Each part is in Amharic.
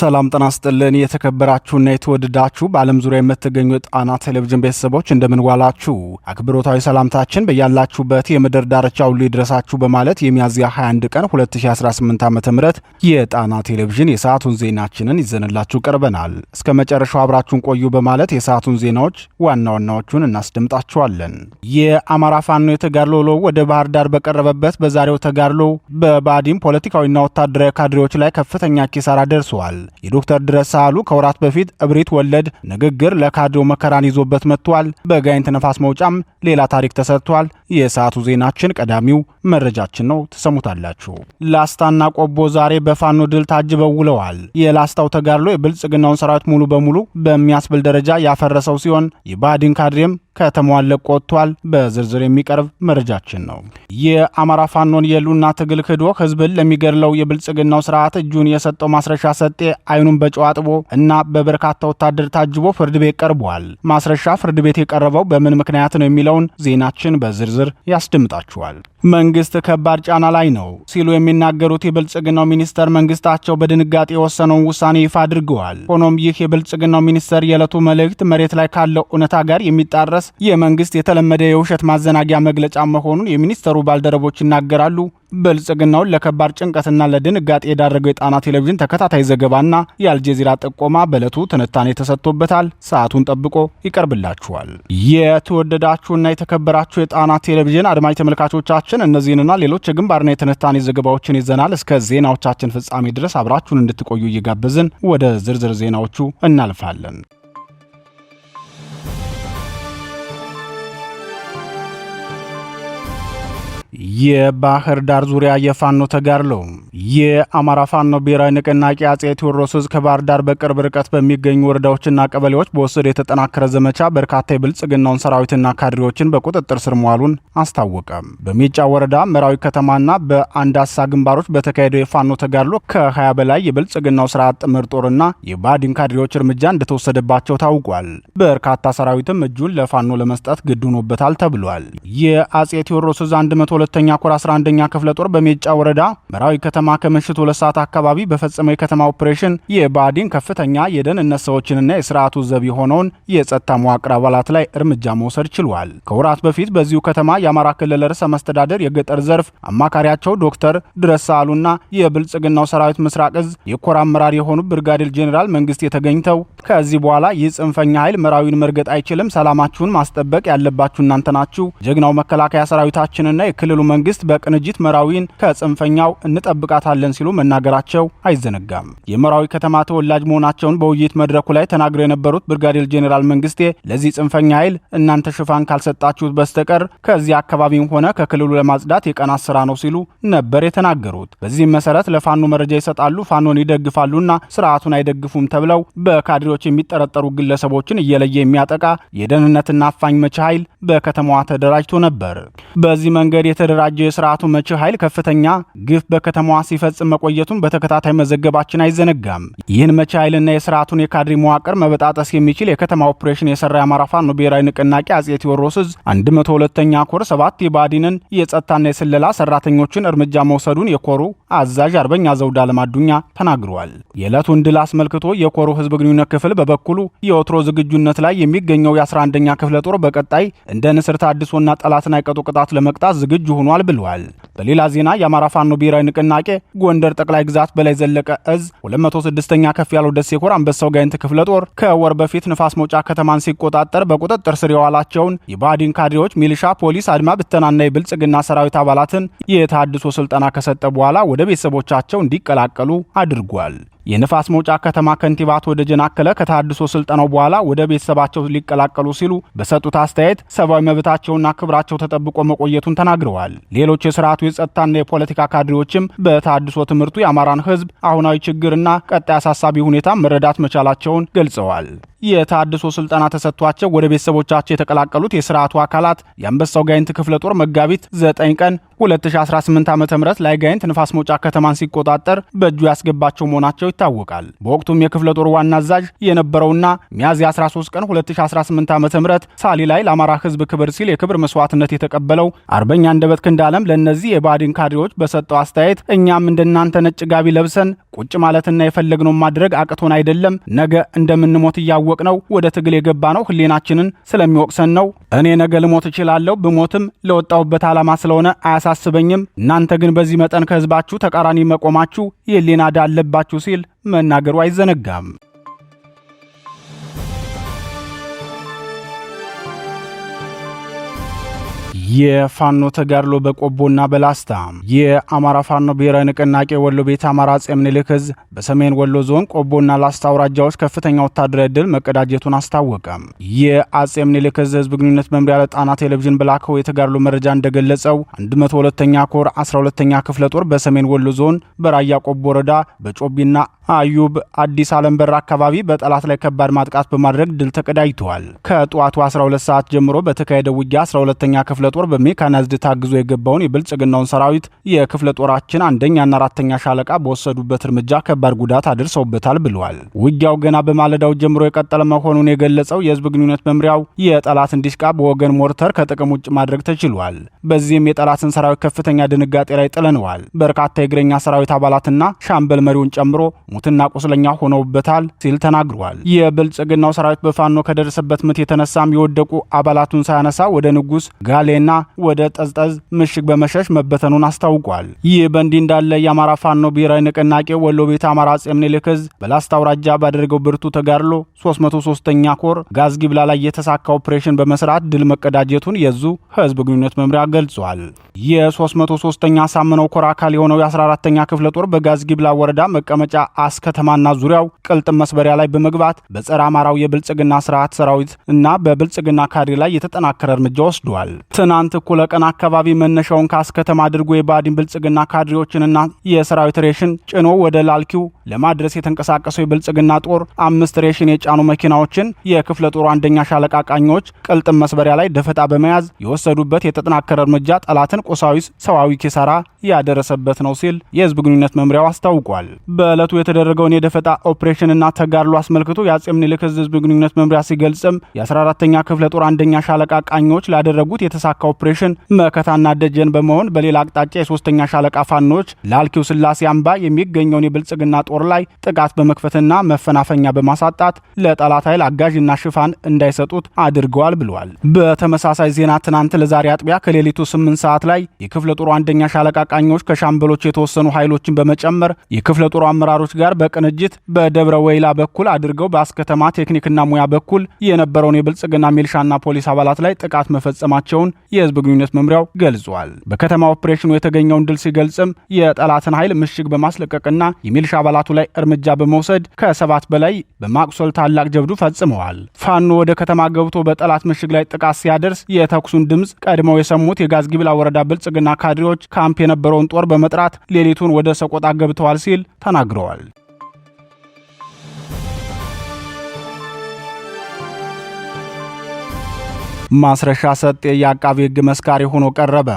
ሰላም ጤና ይስጥልን የተከበራችሁና የተወደዳችሁ በዓለም ዙሪያ የምትገኙ ጣና ቴሌቪዥን ቤተሰቦች እንደምን ዋላችሁ። አክብሮታዊ ሰላምታችን በያላችሁበት የምድር ዳርቻ ሁሉ ይድረሳችሁ በማለት የሚያዝያ 21 ቀን 2018 ዓ.ም የጣና ቴሌቪዥን የሰዓቱን ዜናችንን ይዘንላችሁ ቀርበናል። እስከ መጨረሻው አብራችሁን ቆዩ በማለት የሰዓቱን ዜናዎች ዋና ዋናዎቹን እናስደምጣችኋለን። የአማራ ፋኖ የተጋድሎ ውሎ ወደ ባህር ዳር በቀረበበት በዛሬው ተጋድሎ በባዲም ፖለቲካዊና ወታደራዊ ካድሬዎች ላይ ከፍተኛ ኪሳራ ደርሷል። የዶክተር ድረስ ሳህሉ ከወራት በፊት እብሪት ወለድ ንግግር ለካድሬው መከራን ይዞበት መጥቷል። በጋይንት ነፋስ መውጫም ሌላ ታሪክ ተሰርቷል። የሰዓቱ ዜናችን ቀዳሚው መረጃችን ነው፣ ተሰሙታላችሁ። ላስታና ቆቦ ዛሬ በፋኖ ድል ታጅበው ውለዋል። የላስታው ተጋድሎ የብልጽግናውን ሰራዊት ሙሉ በሙሉ በሚያስብል ደረጃ ያፈረሰው ሲሆን የባዲን ካድሬም ከተማዋን ለቆ ወጥቷል። በዝርዝር የሚቀርብ መረጃችን ነው። የአማራ ፋኖን የሉና ትግል ክዶ ህዝብን ለሚገድለው የብልጽግናው ስርዓት እጁን የሰጠው ማስረሻ ሰጤ አይኑን በጨው አጥቦ እና በበርካታ ወታደር ታጅቦ ፍርድ ቤት ቀርቧል። ማስረሻ ፍርድ ቤት የቀረበው በምን ምክንያት ነው የሚለውን ዜናችን በዝርዝር ያስደምጣችኋል። መንግስት ከባድ ጫና ላይ ነው ሲሉ የሚናገሩት የብልጽግናው ሚኒስተር መንግስታቸው በድንጋጤ የወሰነውን ውሳኔ ይፋ አድርገዋል። ሆኖም ይህ የብልጽግናው ሚኒስተር የዕለቱ መልእክት መሬት ላይ ካለው እውነታ ጋር የሚጣረስ የመንግስት የተለመደ የውሸት ማዘናጊያ መግለጫ መሆኑን የሚኒስተሩ ባልደረቦች ይናገራሉ። ብልጽግናውን ለከባድ ጭንቀትና ለድንጋጤ የዳረገው የጣና ቴሌቪዥን ተከታታይ ዘገባና የአልጀዚራ ጥቆማ በዕለቱ ትንታኔ ተሰጥቶበታል። ሰዓቱን ጠብቆ ይቀርብላችኋል። የተወደዳችሁና የተከበራችሁ የጣና ቴሌቪዥን አድማጭ ተመልካቾቻችን እነዚህንና ሌሎች የግንባርና የትንታኔ ዘገባዎችን ይዘናል። እስከ ዜናዎቻችን ፍጻሜ ድረስ አብራችሁን እንድትቆዩ እየጋበዝን ወደ ዝርዝር ዜናዎቹ እናልፋለን። የባህር ዳር ዙሪያ የፋኖ ተጋድሎ። የአማራ ፋኖ ብሔራዊ ንቅናቄ አጼ ቴዎድሮስ ዕዝ ከባህር ዳር በቅርብ ርቀት በሚገኙ ወረዳዎችና ቀበሌዎች በወሰደ የተጠናከረ ዘመቻ በርካታ የብልጽግናውን ሰራዊትና ካድሬዎችን በቁጥጥር ስር መዋሉን አስታወቀ። በሜጫ ወረዳ መራዊ ከተማና በአንዳሳ ግንባሮች በተካሄደው የፋኖ ተጋድሎ ከ20 በላይ የብልጽግናው ስርዓት ጥምር ጦርና የባዲን ካድሬዎች እርምጃ እንደተወሰደባቸው ታውቋል። በርካታ ሰራዊትም እጁን ለፋኖ ለመስጠት ግድ ሆኖበታል ተብሏል። የአጼ ቴዎድሮስ ዕዝ 102ኛ ኮር 11ኛ ክፍለ ጦር በሜጫ ወረዳ መራዊ ከተማ ከምሽቱ 2 ሰዓት አካባቢ በፈጸመው የከተማ ኦፕሬሽን የባዲን ከፍተኛ የደህንነት ሰዎችንና የስርዓቱ ዘብ የሆነውን የጸጥታ መዋቅር አባላት ላይ እርምጃ መውሰድ ችሏል። ከወራት በፊት በዚሁ ከተማ የአማራ ክልል ርዕሰ መስተዳደር የገጠር ዘርፍ አማካሪያቸው ዶክተር ድረስ ሳህሉና የብልጽግናው ሰራዊት ምስራቅ ዕዝ የኮር አመራር የሆኑ ብርጋዴር ጄኔራል መንግስት የተገኝተው ከዚህ በኋላ ይህ ጽንፈኛ ኃይል መራዊን መርገጥ አይችልም፣ ሰላማችሁን ማስጠበቅ ያለባችሁ እናንተ ናችሁ፣ ጀግናው መከላከያ ሰራዊታችንና የክልሉ መንግስት በቅንጅት መራዊን ከጽንፈኛው እንጠብቃታለን ሲሉ መናገራቸው አይዘነጋም። የመራዊ ከተማ ተወላጅ መሆናቸውን በውይይት መድረኩ ላይ ተናግረው የነበሩት ብርጋዴር ጄኔራል መንግስቴ ለዚህ ጽንፈኛ ኃይል እናንተ ሽፋን ካልሰጣችሁት በስተቀር ከዚህ አካባቢም ሆነ ከክልሉ ለማጽዳት የቀናት ስራ ነው ሲሉ ነበር የተናገሩት። በዚህም መሰረት ለፋኖ መረጃ ይሰጣሉ፣ ፋኖን ይደግፋሉና ስርዓቱን አይደግፉም ተብለው በካድሬዎች የሚጠረጠሩ ግለሰቦችን እየለየ የሚያጠቃ የደህንነትና አፋኝ መቼ ኃይል በከተማዋ ተደራጅቶ ነበር። በዚህ መንገድ የተደራጀው የስርዓቱ መቼ ኃይል ከፍተኛ ግፍ በከተማዋ ሲፈጽም መቆየቱን በተከታታይ መዘገባችን አይዘነጋም። ይህን መቼ ኃይልና የስርዓቱን የካድሬ መዋቅር መበጣጠስ የሚችል የከተማ ኦፕሬሽን የሰራ የአማራ ፋኖ ብሔራዊ ንቅናቄ አጼ ቴዎድሮስ ዕዝ 102ኛ ኮር 7 የባዲንን የጸጥታና የስለላ ሰራተኞችን እርምጃ መውሰዱን የኮሩ አዛዥ አርበኛ ዘውዳ ለማዱኛ ተናግረዋል። የዕለቱን ድል አስመልክቶ የኮሩ ህዝብ ግንኙነት ክፍል በበኩሉ የወትሮ ዝግጁነት ላይ የሚገኘው የ11ኛ ክፍለ ጦር በቀጣይ እንደ ንስር ታድሶና ጠላትን አይቀጡ ቅጣት ለመቅጣት ዝግጁ ሆኗል ብለዋል። በሌላ ዜና የአማራ ፋኖ ብሔራዊ ንቅናቄ ጎንደር ጠቅላይ ግዛት በላይ ዘለቀ ዕዝ 206ኛ ከፍ ያለው ደሴ ኮር አንበሳው ጋይንት ክፍለ ጦር ከወር በፊት ንፋስ መውጫ ከተማን ሲቆጣጠር በቁጥጥር ስር የዋላቸውን የባዲን ካድሬዎች፣ ሚሊሻ፣ ፖሊስ፣ አድማ ብተናና የብልጽግና ሰራዊት አባላትን የታድሶ ስልጠና ከሰጠ በኋላ ወደ ቤተሰቦቻቸው እንዲቀላቀሉ አድርጓል። የንፋስ መውጫ ከተማ ከንቲባ አቶ ደጀን አከለ ከታድሶ ስልጠናው በኋላ ወደ ቤተሰባቸው ሊቀላቀሉ ሲሉ በሰጡት አስተያየት ሰብአዊ መብታቸውና ክብራቸው ተጠብቆ መቆየቱን ተናግረዋል። ሌሎች የስርዓቱ የጸጥታና የፖለቲካ ካድሬዎችም በታድሶ ትምህርቱ የአማራን ህዝብ አሁናዊ ችግርና ቀጣይ አሳሳቢ ሁኔታ መረዳት መቻላቸውን ገልጸዋል። የታድሶ ስልጠና ተሰጥቷቸው ወደ ቤተሰቦቻቸው የተቀላቀሉት የስርዓቱ አካላት የአንበሳው ጋይንት ክፍለ ጦር መጋቢት 9 ቀን 2018 ዓ.ም ላይ ጋይንት ንፋስ መውጫ ከተማን ሲቆጣጠር በእጁ ያስገባቸው መሆናቸው ይታወቃል። በወቅቱም የክፍለ ጦር ዋና አዛዥ የነበረውና ሚያዝያ 13 ቀን 2018 ዓ.ም ሳሊ ላይ ለአማራ ህዝብ ክብር ሲል የክብር መስዋዕትነት የተቀበለው አርበኛ አንደበት ክንዳለም ለነዚህ የባዲን ካድሬዎች በሰጠው አስተያየት እኛም እንደናንተ ነጭ ጋቢ ለብሰን ቁጭ ማለትና የፈለግነው ማድረግ አቅቶን አይደለም። ነገ እንደምንሞት እያወቅነው ወደ ትግል የገባ ነው ህሊናችንን ስለሚወቅሰን ነው። እኔ ነገ ልሞት እችላለሁ። ብሞትም ለወጣሁበት ዓላማ ስለሆነ አያሳስበኝም። እናንተ ግን በዚህ መጠን ከህዝባችሁ ተቃራኒ መቆማችሁ የህሊና ዕዳ አለባችሁ ሲል መናገሩ አይዘነጋም። የፋኖ ተጋድሎ በቆቦና በላስታ የአማራ ፋኖ ብሔራዊ ንቅናቄ ወሎ ቤት አማራ አጼ ምኒልክ ዕዝ በሰሜን ወሎ ዞን ቆቦና ላስታ አውራጃዎች ከፍተኛ ወታደራዊ ድል መቀዳጀቱን አስታወቀ። የአጼ ምኒልክ ዕዝ ህዝብ ግንኙነት መምሪያ ለጣና ቴሌቪዥን በላከው የተጋድሎ መረጃ እንደገለጸው 102ኛ ኮር 12ኛ ክፍለ ጦር በሰሜን ወሎ ዞን በራያ ቆቦ ወረዳ በጮቢና አዩብ አዲስ ዓለም በር አካባቢ በጠላት ላይ ከባድ ማጥቃት በማድረግ ድል ተቀዳጅተዋል። ከጠዋቱ 12 ሰዓት ጀምሮ በተካሄደው ውጊያ 12ኛ ክፍለ ጦር በሜካናይዝድ ታግዞ የገባውን የብልጽግናውን ሰራዊት የክፍለ ጦራችን አንደኛና አራተኛ ሻለቃ በወሰዱበት እርምጃ ከባድ ጉዳት አድርሰውበታል ብለዋል። ውጊያው ገና በማለዳው ጀምሮ የቀጠለ መሆኑን የገለጸው የህዝብ ግንኙነት መምሪያው የጠላትን ዲሽቃ በወገን ሞርተር ከጥቅም ውጭ ማድረግ ተችሏል። በዚህም የጠላትን ሰራዊት ከፍተኛ ድንጋጤ ላይ ጥለነዋል። በርካታ የእግረኛ ሰራዊት አባላትና ሻምበል መሪውን ጨምሮ ሙትና ቁስለኛ ሆነውበታል ሲል ተናግሯል። የብልጽግናው ሰራዊት በፋኖ ከደረሰበት ምት የተነሳም የወደቁ አባላቱን ሳያነሳ ወደ ንጉስ ጋሌና ወደ ጠዝጠዝ ምሽግ በመሸሽ መበተኑን አስታውቋል። ይህ በእንዲህ እንዳለ የአማራ ፋኖ ብሔራዊ ንቅናቄ ወሎ ቤት አማራ አጼ ምኒልክ ዕዝ በላስታ አውራጃ ባደረገው ብርቱ ተጋድሎ 303ኛ ኮር ጋዝጊብላ ላይ የተሳካ ኦፕሬሽን በመስራት ድል መቀዳጀቱን የዙ ህዝብ ግንኙነት መምሪያ ገልጿል። የ303ኛ ሳምነው ኮር አካል የሆነው የ14ኛ ክፍለ ጦር በጋዝጊብላ ወረዳ መቀመጫ አስከተማና ዙሪያው ቅልጥም መስበሪያ ላይ በመግባት በጸረ አማራው የብልጽግና ስርዓት ሰራዊት እና በብልጽግና ካድሬ ላይ የተጠናከረ እርምጃ ወስዷል። ትናንት እኩለ ቀን አካባቢ መነሻውን ከአስከተማ አድርጎ የባዲን ብልጽግና ካድሬዎችንና የሰራዊት ሬሽን ጭኖ ወደ ላልኪው ለማድረስ የተንቀሳቀሰው የብልጽግና ጦር 5 ሬሽን የጫኑ መኪናዎችን የክፍለ ጦሩ አንደኛ ሻለቃ ቃኞች ቅልጥም መስበሪያ ላይ ደፈጣ በመያዝ የወሰዱበት የተጠናከረ እርምጃ ጠላትን ቁሳዊ ሰዋዊ ኪሳራ ያደረሰበት ነው ሲል የህዝብ ግንኙነት መምሪያው አስታውቋል። በዕለቱ የተደረገውን የደፈጣ ኦፕሬሽንና ተጋድሎ አስመልክቶ የአጼ ምኒልክ ዕዝ ህዝብ ግንኙነት መምሪያ ሲገልጽም የ14ኛ ክፍለ ጦር አንደኛ ሻለቃ ቃኞች ላደረጉት የተሳካ ኦፕሬሽን መከታና ደጀን በመሆን በሌላ አቅጣጫ የ3ኛ ሻለቃ ፋኖች ላልኪው ስላሴ አምባ የሚገኘውን የብልጽግና ጦር ላይ ጥቃት በመክፈትና መፈናፈኛ በማሳጣት ለጠላት ኃይል አጋዥና ሽፋን እንዳይሰጡት አድርገዋል ብለዋል። በተመሳሳይ ዜና ትናንት ለዛሬ አጥቢያ ከሌሊቱ 8 ሰዓት ላይ የክፍለ ጦሩ አንደኛ ሻለቃ ቃኞች ከሻምበሎች የተወሰኑ ኃይሎችን በመጨመር የክፍለ ጦሩ አመራሮች ጋር በቅንጅት በደብረ ወይላ በኩል አድርገው በአስከተማ ቴክኒክና ሙያ በኩል የነበረውን የብልጽግና ሚልሻና ፖሊስ አባላት ላይ ጥቃት መፈጸማቸውን የህዝብ ግንኙነት መምሪያው ገልጿል። በከተማ ኦፕሬሽኑ የተገኘውን ድል ሲገልጽም የጠላትን ኃይል ምሽግ በማስለቀቅና የሚልሻ አባላቱ ላይ እርምጃ በመውሰድ ከ7 በላይ በማቁሰል ታላቅ ጀብዱ ፈጽመዋል። ፋኖ ወደ ከተማ ገብቶ በጠላት ምሽግ ላይ ጥቃት ሲያደርስ የተኩሱን ድምፅ ቀድመው የሰሙት የጋዝጊብላ ወረዳ ብልጽግና ካድሬዎች ካምፕ የነበረውን ጦር በመጥራት ሌሊቱን ወደ ሰቆጣ ገብተዋል ሲል ተናግረዋል። ማስረሻ ሰጤ የአቃቤ ሕግ መስካሪ ሆኖ ቀረበ።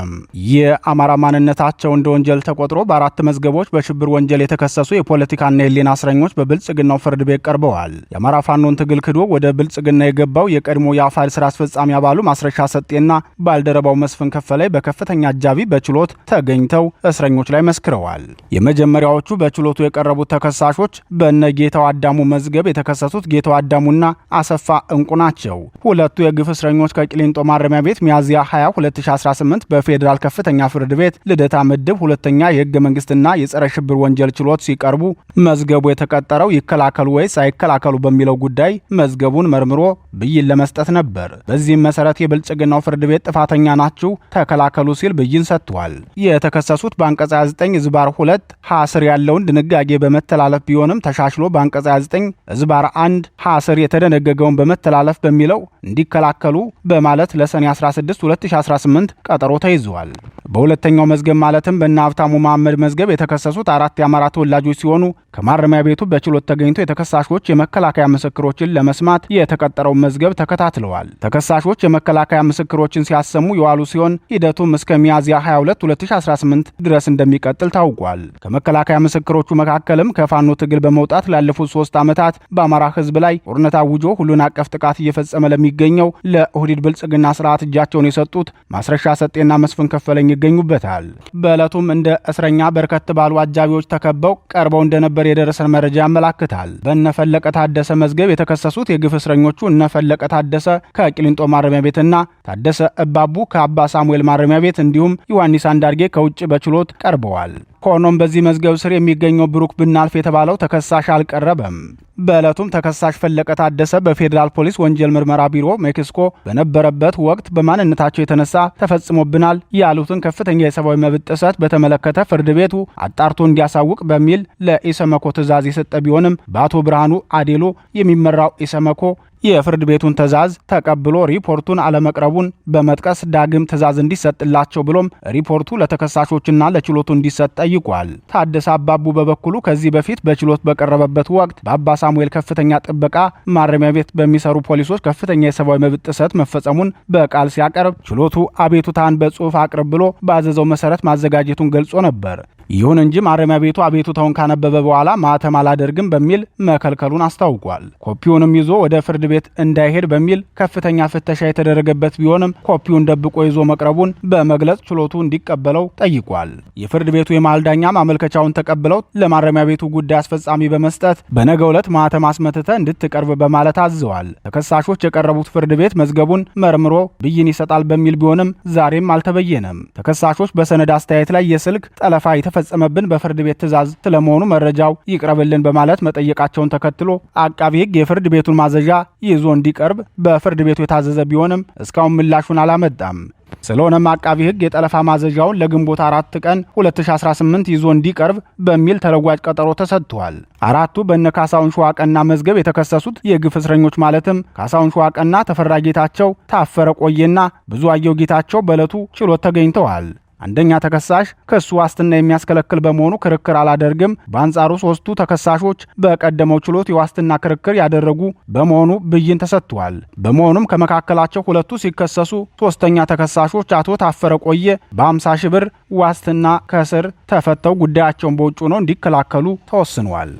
የአማራ ማንነታቸው እንደ ወንጀል ተቆጥሮ በ4 መዝገቦች በሽብር ወንጀል የተከሰሱ የፖለቲካና የህሊና እስረኞች በብልጽግናው ፍርድ ቤት ቀርበዋል። የአማራ ፋኖን ትግል ክዶ ወደ ብልጽግና የገባው የቀድሞ የአፋድ ስራ አስፈጻሚ አባሉ ማስረሻ ሰጤና ባልደረባው መስፍን ከፈላይ በከፍተኛ አጃቢ በችሎት ተገኝተው እስረኞች ላይ መስክረዋል። የመጀመሪያዎቹ በችሎቱ የቀረቡት ተከሳሾች በነ ጌታው አዳሙ መዝገብ የተከሰሱት ጌታው አዳሙና አሰፋ እንቁ ናቸው። ሁለቱ የግፍ እስረኞች ቂሊንጦ ማረሚያ ቤት ሚያዝያ 20 2018 በፌዴራል ከፍተኛ ፍርድ ቤት ልደታ ምድብ ሁለተኛ የህገ መንግስትና የጸረ ሽብር ወንጀል ችሎት ሲቀርቡ መዝገቡ የተቀጠረው ይከላከሉ ወይስ አይከላከሉ በሚለው ጉዳይ መዝገቡን መርምሮ ብይን ለመስጠት ነበር። በዚህም መሰረት የብልጽግናው ፍርድ ቤት ጥፋተኛ ናችሁ ተከላከሉ ሲል ብይን ሰጥቷል። የተከሰሱት በአንቀጽ 29 ዝባር 2 ሐስር ያለውን ድንጋጌ በመተላለፍ ቢሆንም ተሻሽሎ በአንቀጽ 29 ዝባር 1 ሐስር የተደነገገውን በመተላለፍ በሚለው እንዲከላከሉ በማለት ለሰኔ 16 2018 ቀጠሮ ተይዟል። በሁለተኛው መዝገብ ማለትም በእነ ሀብታሙ መሐመድ መዝገብ የተከሰሱት 4 የአማራ ተወላጆች ሲሆኑ ከማረሚያ ቤቱ በችሎት ተገኝቶ የተከሳሾች የመከላከያ ምስክሮችን ለመስማት የተቀጠረው መዝገብ ተከታትለዋል። ተከሳሾች የመከላከያ ምስክሮችን ሲያሰሙ የዋሉ ሲሆን ሂደቱም እስከ ሚያዝያ 22 2018 ድረስ እንደሚቀጥል ታውቋል። ከመከላከያ ምስክሮቹ መካከልም ከፋኖ ትግል በመውጣት ላለፉት 3 ዓመታት በአማራ ሕዝብ ላይ ጦርነት አውጆ ሁሉን አቀፍ ጥቃት እየፈጸመ ለሚገኘው ለኦህዴድ ብልጽግና ስርዓት እጃቸውን የሰጡት ማስረሻ ሰጤና መስፍን ከፈለኝ ይገኙበታል። በዕለቱም እንደ እስረኛ በርከት ባሉ አጃቢዎች ተከበው ቀርበው እንደነበር የደረሰን መረጃ ያመላክታል። በእነፈለቀ ታደሰ መዝገብ የተከሰሱት የግፍ እስረኞቹ እነፈለቀ ታደሰ ከቂሊንጦ ማረሚያ ቤትና ታደሰ እባቡ ከአባ ሳሙኤል ማረሚያ ቤት እንዲሁም ዮሐንስ አንዳርጌ ከውጭ በችሎት ቀርበዋል። ሆኖም በዚህ መዝገብ ስር የሚገኘው ብሩክ ብናልፍ የተባለው ተከሳሽ አልቀረበም። በዕለቱም ተከሳሽ ፈለቀ ታደሰ በፌዴራል ፖሊስ ወንጀል ምርመራ ቢሮ ሜክሲኮ በነበረበት ወቅት በማንነታቸው የተነሳ ተፈጽሞብናል ያሉትን ከፍተኛ የሰብአዊ መብት ጥሰት በተመለከተ ፍርድ ቤቱ አጣርቶ እንዲያሳውቅ በሚል ለኢሰመኮ ትዕዛዝ የሰጠ ቢሆንም በአቶ ብርሃኑ አዴሎ የሚመራው ኢሰመኮ የፍርድ ቤቱን ትዕዛዝ ተቀብሎ ሪፖርቱን አለመቅረቡን በመጥቀስ ዳግም ትዕዛዝ እንዲሰጥላቸው ብሎም ሪፖርቱ ለተከሳሾችና ለችሎቱ እንዲሰጥ ጠይቋል። ታደሰ አባቡ በበኩሉ ከዚህ በፊት በችሎት በቀረበበት ወቅት በአባ ሳሙኤል ከፍተኛ ጥበቃ ማረሚያ ቤት በሚሰሩ ፖሊሶች ከፍተኛ የሰብአዊ መብት ጥሰት መፈጸሙን በቃል ሲያቀርብ ችሎቱ አቤቱታን በጽሑፍ አቅርብ ብሎ ባዘዘው መሰረት ማዘጋጀቱን ገልጾ ነበር። ይሁን እንጂ ማረሚያ ቤቱ አቤቱታውን ካነበበ በኋላ ማህተም አላደርግም በሚል መከልከሉን አስታውቋል። ኮፒውንም ይዞ ወደ ፍርድ ቤት እንዳይሄድ በሚል ከፍተኛ ፍተሻ የተደረገበት ቢሆንም ኮፒውን ደብቆ ይዞ መቅረቡን በመግለጽ ችሎቱ እንዲቀበለው ጠይቋል። የፍርድ ቤቱ የመሃል ዳኛ ማመልከቻውን ተቀብለው ለማረሚያ ቤቱ ጉዳይ አስፈጻሚ በመስጠት በነገው ዕለት ማህተም አስመትተ እንድትቀርብ በማለት አዘዋል። ተከሳሾች የቀረቡት ፍርድ ቤት መዝገቡን መርምሮ ብይን ይሰጣል በሚል ቢሆንም ዛሬም አልተበየነም። ተከሳሾች በሰነድ አስተያየት ላይ የስልክ ጠለፋ ፈጸመብን በፍርድ ቤት ትዕዛዝ ስለመሆኑ መረጃው ይቅረብልን በማለት መጠየቃቸውን ተከትሎ አቃቢ ሕግ የፍርድ ቤቱን ማዘዣ ይዞ እንዲቀርብ በፍርድ ቤቱ የታዘዘ ቢሆንም እስካሁን ምላሹን አላመጣም። ስለሆነም አቃቢ ሕግ የጠለፋ ማዘዣውን ለግንቦት 4 ቀን 2018 ይዞ እንዲቀርብ በሚል ተለዋጭ ቀጠሮ ተሰጥቷል። አራቱ በእነ ካሳሁን ሸዋቀና መዝገብ የተከሰሱት የግፍ እስረኞች ማለትም ካሳሁን ሸዋቀና፣ ተፈራ ጌታቸው፣ ታፈረ ቆየና ብዙአየሁ ጌታቸው በዕለቱ ችሎት ተገኝተዋል። አንደኛ ተከሳሽ ክሱ ዋስትና የሚያስከለክል በመሆኑ ክርክር አላደርግም። በአንጻሩ 3ቱ ተከሳሾች በቀደመው ችሎት የዋስትና ክርክር ያደረጉ በመሆኑ ብይን ተሰጥቷል። በመሆኑም ከመካከላቸው 2ቱ ሲከሰሱ 3ኛ ተከሳሾች አቶ ታፈረ ቆየ በ50 ሺህ ብር ዋስትና ከእስር ተፈተው ጉዳያቸውን በውጭ ሆነው እንዲከላከሉ ተወስኗል።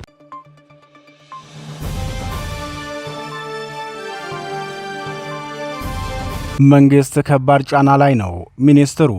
መንግስት ከባድ ጫና ላይ ነው። ሚኒስትሩ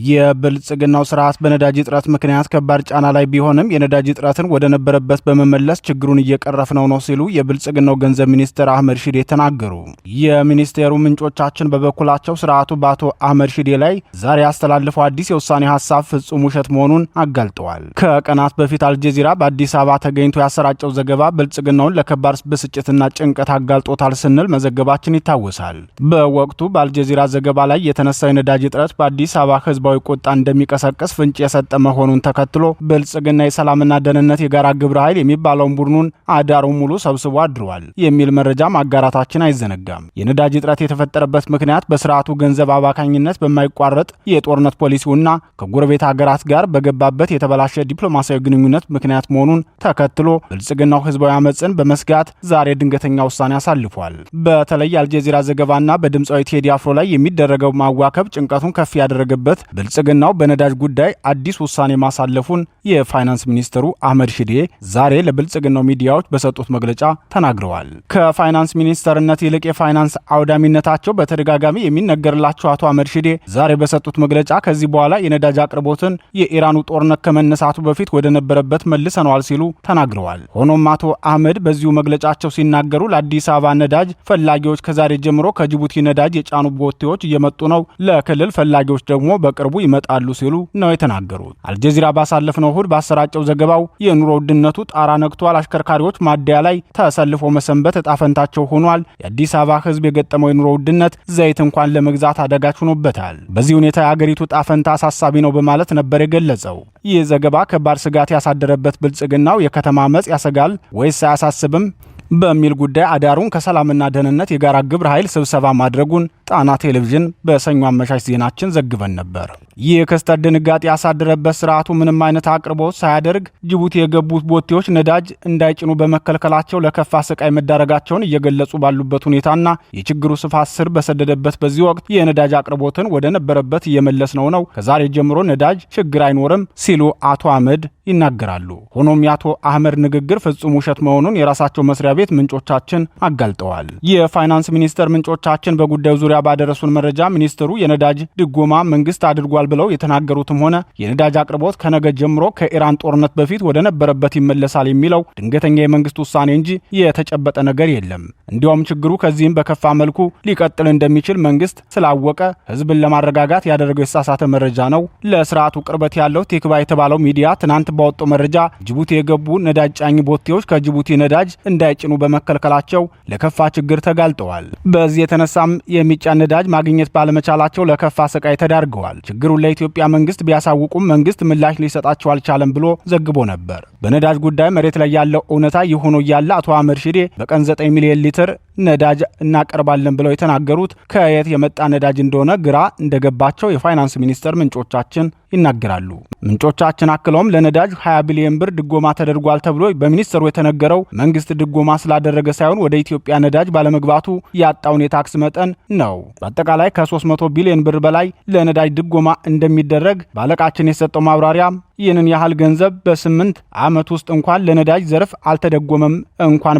የብልጽግናው ስርዓት በነዳጅ እጥረት ምክንያት ከባድ ጫና ላይ ቢሆንም የነዳጅ እጥረትን ወደ ነበረበት በመመለስ ችግሩን እየቀረፍነው ነው ሲሉ የብልጽግናው ገንዘብ ሚኒስትር አህመድ ሺዴ ተናገሩ። የሚኒስቴሩ ምንጮቻችን በበኩላቸው ስርዓቱ በአቶ አህመድ ሺዴ ላይ ዛሬ ያስተላልፈው አዲስ የውሳኔ ሀሳብ ፍጹም ውሸት መሆኑን አጋልጠዋል። ከቀናት በፊት አልጀዚራ በአዲስ አበባ ተገኝቶ ያሰራጨው ዘገባ ብልጽግናውን ለከባድ ብስጭትና ጭንቀት አጋልጦታል ስንል መዘገባችን ይታወሳል። በወቅቱ አልጀዚራ ዘገባ ላይ የተነሳው የነዳጅ እጥረት በአዲስ አበባ ህዝባዊ ቁጣ እንደሚቀሰቅስ ፍንጭ የሰጠ መሆኑን ተከትሎ ብልጽግና የሰላምና ደህንነት የጋራ ግብረ ኃይል የሚባለውን ቡድኑን አዳሩን ሙሉ ሰብስቦ አድሯል የሚል መረጃ ማጋራታችን አይዘነጋም። የነዳጅ እጥረት የተፈጠረበት ምክንያት በስርዓቱ ገንዘብ አባካኝነት በማይቋረጥ የጦርነት ፖሊሲውና ከጎረቤት ሀገራት ጋር በገባበት የተበላሸ ዲፕሎማሲያዊ ግንኙነት ምክንያት መሆኑን ተከትሎ ብልጽግናው ህዝባዊ አመፅን በመስጋት ዛሬ ድንገተኛ ውሳኔ አሳልፏል። በተለይ አልጀዚራ ዘገባና በድምፃዊ ቴዲ አፍሮ ላይ የሚደረገው ማዋከብ ጭንቀቱን ከፍ ያደረገበት ብልጽግናው በነዳጅ ጉዳይ አዲስ ውሳኔ ማሳለፉን የፋይናንስ ሚኒስትሩ አህመድ ሺዴ ዛሬ ለብልጽግናው ሚዲያዎች በሰጡት መግለጫ ተናግረዋል። ከፋይናንስ ሚኒስተርነት ይልቅ የፋይናንስ አውዳሚነታቸው በተደጋጋሚ የሚነገርላቸው አቶ አህመድ ሺዴ ዛሬ በሰጡት መግለጫ ከዚህ በኋላ የነዳጅ አቅርቦትን የኢራኑ ጦርነት ከመነሳቱ በፊት ወደ ነበረበት መልሰነዋል ሲሉ ተናግረዋል። ሆኖም አቶ አህመድ በዚሁ መግለጫቸው ሲናገሩ ለአዲስ አበባ ነዳጅ ፈላጊዎች ከዛሬ ጀምሮ ከጅቡቲ ነዳጅ የጫኑ ቦቴዎች እየመጡ ነው፣ ለክልል ፈላጊዎች ደግሞ በቅርቡ ይመጣሉ ሲሉ ነው የተናገሩት። አልጀዚራ ባሳለፍነው እሁድ ባሰራጨው ዘገባው የኑሮ ውድነቱ ጣራ ነክቷል፣ አሽከርካሪዎች ማደያ ላይ ተሰልፎ መሰንበት እጣ ፈንታቸው ሆኗል፣ የአዲስ አበባ ህዝብ የገጠመው የኑሮ ውድነት ዘይት እንኳን ለመግዛት አዳጋች ሆኖበታል፣ በዚህ ሁኔታ የአገሪቱ እጣ ፈንታ አሳሳቢ ነው በማለት ነበር የገለጸው። ይህ ዘገባ ከባድ ስጋት ያሳደረበት ብልጽግናው የከተማ አመጽ ያሰጋል ወይስ አያሳስብም? በሚል ጉዳይ አዳሩን ከሰላምና ደህንነት የጋራ ግብረ ኃይል ስብሰባ ማድረጉን ጣና ቴሌቪዥን በሰኞ አመሻሽ ዜናችን ዘግበን ነበር። ይህ ክስተት ድንጋጤ ያሳደረበት ስርዓቱ ምንም አይነት አቅርቦት ሳያደርግ ጅቡቲ የገቡት ቦቴዎች ነዳጅ እንዳይጭኑ በመከልከላቸው ለከፋ ስቃይ መዳረጋቸውን እየገለጹ ባሉበት ሁኔታና የችግሩ ስፋት ስር በሰደደበት በዚህ ወቅት የነዳጅ አቅርቦትን ወደ ነበረበት እየመለስ ነው። ከዛሬ ጀምሮ ነዳጅ ችግር አይኖርም ሲሉ አቶ አህመድ ይናገራሉ። ሆኖም የአቶ አህመድ ንግግር ፍጹም ውሸት መሆኑን የራሳቸው መስሪያ ቤት ምንጮቻችን አጋልጠዋል። የፋይናንስ ሚኒስቴር ምንጮቻችን በጉዳዩ ዙሪያ ባደረሱን መረጃ ሚኒስትሩ የነዳጅ ድጎማ መንግስት አድርጓል ብለው የተናገሩትም ሆነ የነዳጅ አቅርቦት ከነገ ጀምሮ ከኢራን ጦርነት በፊት ወደ ነበረበት ይመለሳል የሚለው ድንገተኛ የመንግስት ውሳኔ እንጂ የተጨበጠ ነገር የለም። እንዲያውም ችግሩ ከዚህም በከፋ መልኩ ሊቀጥል እንደሚችል መንግስት ስላወቀ ህዝብን ለማረጋጋት ያደረገው የተሳሳተ መረጃ ነው። ለስርዓቱ ቅርበት ያለው ቲክባ የተባለው ሚዲያ ትናንት ባወጣው መረጃ ጅቡቲ የገቡ ነዳጅ ጫኝ ቦቴዎች ከጅቡቲ ነዳጅ እንዳይጭኑ በመከልከላቸው ለከፋ ችግር ተጋልጠዋል። በዚህ የተነሳም የሚጫን ነዳጅ ማግኘት ባለመቻላቸው ለከፋ ስቃይ ተዳርገዋል። ችግሩን ለኢትዮጵያ መንግስት ቢያሳውቁም መንግስት ምላሽ ሊሰጣቸው አልቻለም ብሎ ዘግቦ ነበር። በነዳጅ ጉዳይ መሬት ላይ ያለው እውነታ ይህ ሆኖ እያለ አቶ አህመድ ሺዴ በቀን 9 ሚሊዮን ሊትር ነዳጅ እናቀርባለን ብለው የተናገሩት ከየት የመጣ ነዳጅ እንደሆነ ግራ እንደገባቸው የፋይናንስ ሚኒስቴር ምንጮቻችን ይናገራሉ። ምንጮቻችን አክለውም ለነዳጅ 20 ቢሊዮን ብር ድጎማ ተደርጓል ተብሎ በሚኒስቴሩ የተነገረው መንግስት ድጎማ ስላደረገ ሳይሆን ወደ ኢትዮጵያ ነዳጅ ባለመግባቱ ያጣውን የታክስ መጠን ነው። በአጠቃላይ ከ300 ቢሊዮን ብር በላይ ለነዳጅ ድጎማ እንደሚደረግ ባለቃችን የሰጠው ማብራሪያ ይህንን ያህል ገንዘብ በ8 ዓመት ውስጥ እንኳን ለነዳጅ ዘርፍ አልተደጎመም። እንኳን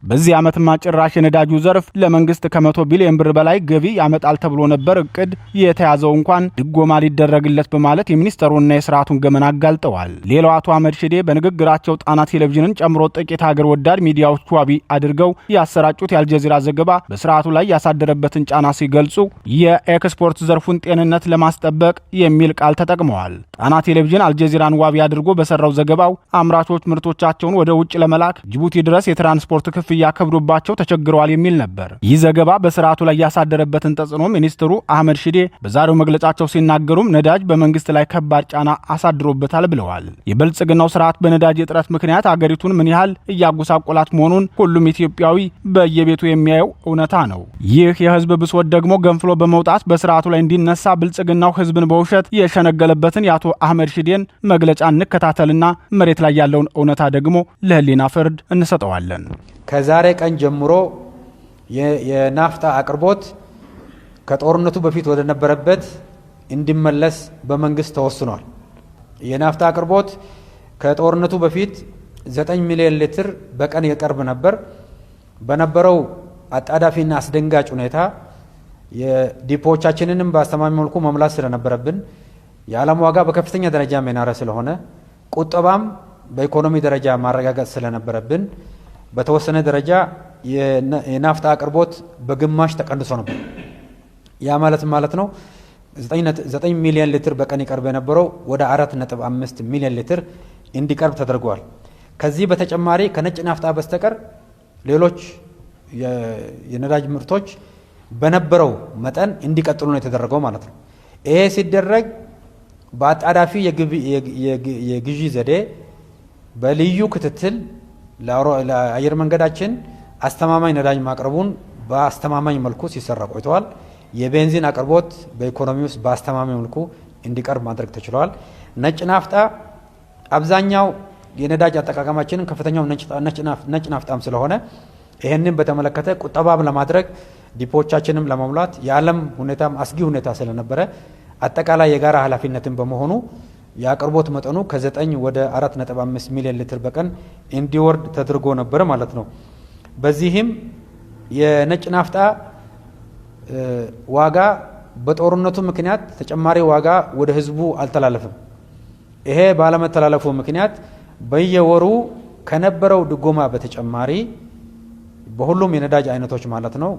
በዚህ ዓመትማ ጭራሽ የነዳጁ ዘርፍ ለመንግስት ከ100 ቢሊዮን ብር በላይ ገቢ ያመጣል ተብሎ ነበር እቅድ የተያዘው እንኳን ድጎማ ሊደረግለት በማለት የሚኒስተሩና የስርዓቱን ገመና አጋልጠዋል። ሌላው አቶ አህመድ ሺዴ በንግግራቸው ጣና ቴሌቪዥንን ጨምሮ ጥቂት ሀገር ወዳድ ሚዲያዎች ዋቢ አድርገው ያሰራጩት የአልጀዚራ ዘገባ በስርዓቱ ላይ ያሳደረበትን ጫና ሲገልጹ የኤክስፖርት ዘርፉን ጤንነት ለማስጠበቅ የሚል ቃል ተጠቅመዋል። ጣና ቴሌቪዥን አልጀዚራን ዋቢ አድርጎ በሰራው ዘገባው አምራቾች ምርቶቻቸውን ወደ ውጭ ለመላክ ጅቡቲ ድረስ የትራንስፖርት ክፍያ ከብዶባቸው ተቸግረዋል የሚል ነበር። ይህ ዘገባ በስርዓቱ ላይ ያሳደረበትን ተጽዕኖ ሚኒስትሩ አህመድ ሺዴ በዛሬው መግለጫቸው ሲናገሩም ነዳጅ በመንግስት ላይ ከባድ ጫና አሳድሮበታል ብለዋል። የብልጽግናው ስርዓት በነዳጅ እጥረት ምክንያት አገሪቱን ምን ያህል እያጎሳቆላት መሆኑን ሁሉም ኢትዮጵያዊ በየቤቱ የሚያየው እውነታ ነው። ይህ የህዝብ ብሶት ደግሞ ገንፍሎ በመውጣት በስርዓቱ ላይ እንዲነሳ ብልጽግናው ህዝብን በውሸት የሸነገለበትን የአቶ አህመድ ሺዴን መግለጫ እንከታተልና መሬት ላይ ያለውን እውነታ ደግሞ ለህሊና ፍርድ እንሰጠዋለን። ከዛሬ ቀን ጀምሮ የናፍጣ አቅርቦት ከጦርነቱ በፊት ወደ ነበረበት እንዲመለስ በመንግስት ተወስኗል። የናፍጣ አቅርቦት ከጦርነቱ በፊት 9 ሚሊዮን ሊትር በቀን ይቀርብ ነበር። በነበረው አጣዳፊና አስደንጋጭ ሁኔታ የዲፖዎቻችንንም በአስተማማኝ መልኩ መምላት ስለነበረብን የዓለም ዋጋ በከፍተኛ ደረጃ መናረ ስለሆነ ቁጠባም በኢኮኖሚ ደረጃ ማረጋጋጥ ስለነበረብን በተወሰነ ደረጃ የናፍጣ አቅርቦት በግማሽ ተቀንሶ ነበር። ያ ማለት ነው 9 ሚሊዮን ሊትር በቀን ይቀርብ የነበረው ወደ 4.5 ሚሊዮን ሊትር እንዲቀርብ ተደርጓል። ከዚህ በተጨማሪ ከነጭ ናፍጣ በስተቀር ሌሎች የነዳጅ ምርቶች በነበረው መጠን እንዲቀጥሉ ነው የተደረገው ማለት ነው። ይሄ ሲደረግ በአጣዳፊ የግዢ ዘዴ በልዩ ክትትል ለአየር መንገዳችን አስተማማኝ ነዳጅ ማቅረቡን በአስተማማኝ መልኩ ሲሰራ ቆይተዋል። የቤንዚን አቅርቦት በኢኮኖሚ ውስጥ በአስተማማኝ መልኩ እንዲቀርብ ማድረግ ተችሏል። ነጭ ናፍጣ አብዛኛው የነዳጅ አጠቃቀማችንን ከፍተኛው ነጭ ናፍጣም ስለሆነ ይህንን በተመለከተ ቁጠባም ለማድረግ ዲፖዎቻችንም ለመሙላት የዓለም ሁኔታም አስጊ ሁኔታ ስለነበረ አጠቃላይ የጋራ ኃላፊነትን በመሆኑ የአቅርቦት መጠኑ ከ9 ወደ 4.5 ሚሊዮን ሊትር በቀን እንዲወርድ ተደርጎ ነበር ማለት ነው። በዚህም የነጭ ናፍጣ ዋጋ በጦርነቱ ምክንያት ተጨማሪ ዋጋ ወደ ህዝቡ አልተላለፈም። ይሄ ባለመተላለፉ ምክንያት በየወሩ ከነበረው ድጎማ በተጨማሪ በሁሉም የነዳጅ አይነቶች ማለት ነው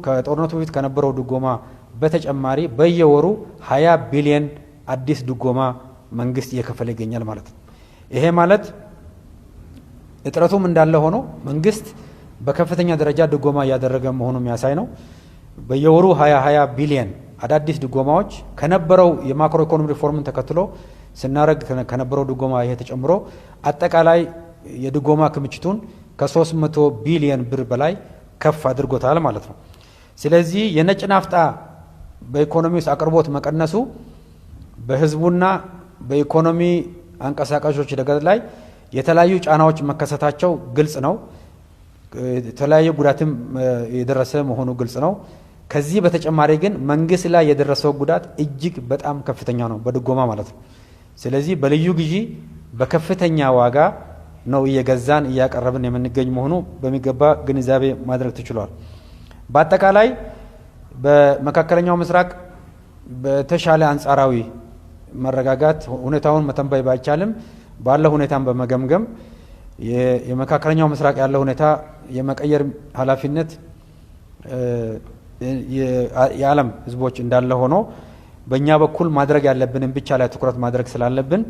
ከጦርነቱ በፊት ከነበረው ድጎማ በተጨማሪ በየወሩ 20 ቢሊዮን አዲስ ድጎማ መንግስት እየከፈለ ይገኛል ማለት ነው። ይሄ ማለት እጥረቱም እንዳለ ሆኖ መንግስት በከፍተኛ ደረጃ ድጎማ እያደረገ መሆኑ የሚያሳይ ነው። በየወሩ 20 ቢሊዮን አዳዲስ ድጎማዎች ከነበረው የማክሮ ኢኮኖሚ ሪፎርምን ተከትሎ ስናረግ ከነበረው ድጎማ ይሄ ተጨምሮ አጠቃላይ የድጎማ ክምችቱን ከ300 ቢሊዮን ብር በላይ ከፍ አድርጎታል ማለት ነው። ስለዚህ የነጭ ናፍጣ በኢኮኖሚ ውስጥ አቅርቦት መቀነሱ በህዝቡና በኢኮኖሚ አንቀሳቃሾች ደገት ላይ የተለያዩ ጫናዎች መከሰታቸው ግልጽ ነው። የተለያዩ ጉዳትም የደረሰ መሆኑ ግልጽ ነው። ከዚህ በተጨማሪ ግን መንግስት ላይ የደረሰው ጉዳት እጅግ በጣም ከፍተኛ ነው፣ በድጎማ ማለት ነው። ስለዚህ በልዩ ግዢ በከፍተኛ ዋጋ ነው እየገዛን እያቀረብን የምንገኝ መሆኑ በሚገባ ግንዛቤ ማድረግ ተችሏል። በአጠቃላይ በመካከለኛው ምስራቅ በተሻለ አንጻራዊ መረጋጋት ሁኔታውን መተንበይ ባይቻልም ባለው ሁኔታን በመገምገም የመካከለኛው ምስራቅ ያለው ሁኔታ የመቀየር ኃላፊነት የዓለም ህዝቦች እንዳለ ሆኖ በእኛ በኩል ማድረግ ያለብንን ብቻ ላይ ትኩረት ማድረግ ስላለብን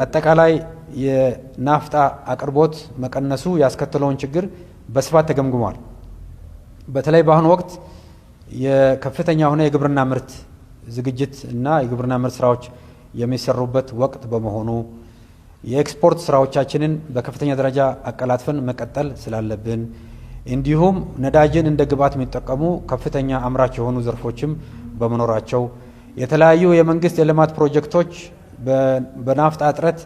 አጠቃላይ የናፍጣ አቅርቦት መቀነሱ ያስከተለውን ችግር በስፋት ተገምግሟል። በተለይ በአሁኑ ወቅት የከፍተኛ ሆነ የግብርና ምርት ዝግጅት እና የግብርና ምርት ስራዎች የሚሰሩበት ወቅት በመሆኑ የኤክስፖርት ስራዎቻችንን በከፍተኛ ደረጃ አቀላጥፈን መቀጠል ስላለብን እንዲሁም ነዳጅን እንደ ግብዓት የሚጠቀሙ ከፍተኛ አምራች የሆኑ ዘርፎችም በመኖራቸው የተለያዩ የመንግስት የልማት ፕሮጀክቶች በናፍጣ እጥረት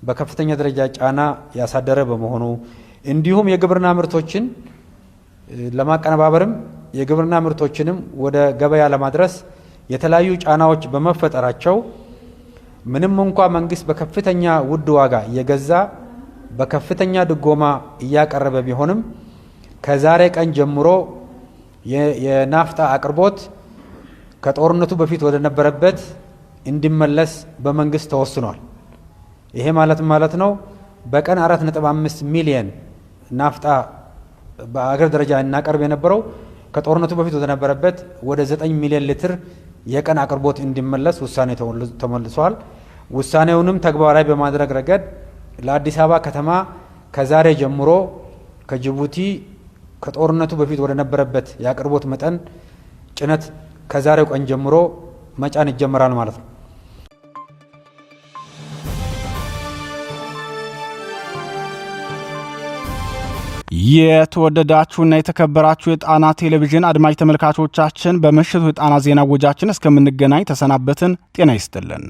በከፍተኛ ደረጃ ጫና ያሳደረ በመሆኑ እንዲሁም የግብርና ምርቶችን ለማቀነባበርም የግብርና ምርቶችንም ወደ ገበያ ለማድረስ የተለያዩ ጫናዎች በመፈጠራቸው ምንም እንኳ መንግስት በከፍተኛ ውድ ዋጋ እየገዛ በከፍተኛ ድጎማ እያቀረበ ቢሆንም ከዛሬ ቀን ጀምሮ የናፍጣ አቅርቦት ከጦርነቱ በፊት ወደ ነበረበት እንዲመለስ በመንግስት ተወስኗል። ይሄ ማለት ነው በቀን 4.5 ሚሊዮን ናፍጣ በአገር ደረጃ እናቀርብ የነበረው ከጦርነቱ በፊት ወደ ነበረበት ወደ 9 ሚሊዮን ሊትር የቀን አቅርቦት እንዲመለስ ውሳኔ ተመልሷል። ውሳኔውንም ተግባራዊ በማድረግ ረገድ ለአዲስ አበባ ከተማ ከዛሬ ጀምሮ ከጅቡቲ ከጦርነቱ በፊት ወደ ነበረበት የአቅርቦት መጠን ጭነት ከዛሬው ቀን ጀምሮ መጫን ይጀምራል ማለት ነው። የተወደዳችሁና የተከበራችሁ የጣና ቴሌቪዥን አድማጭ ተመልካቾቻችን በምሽቱ የጣና ዜና ወጃችን እስከምንገናኝ ተሰናበትን። ጤና ይስጥልን።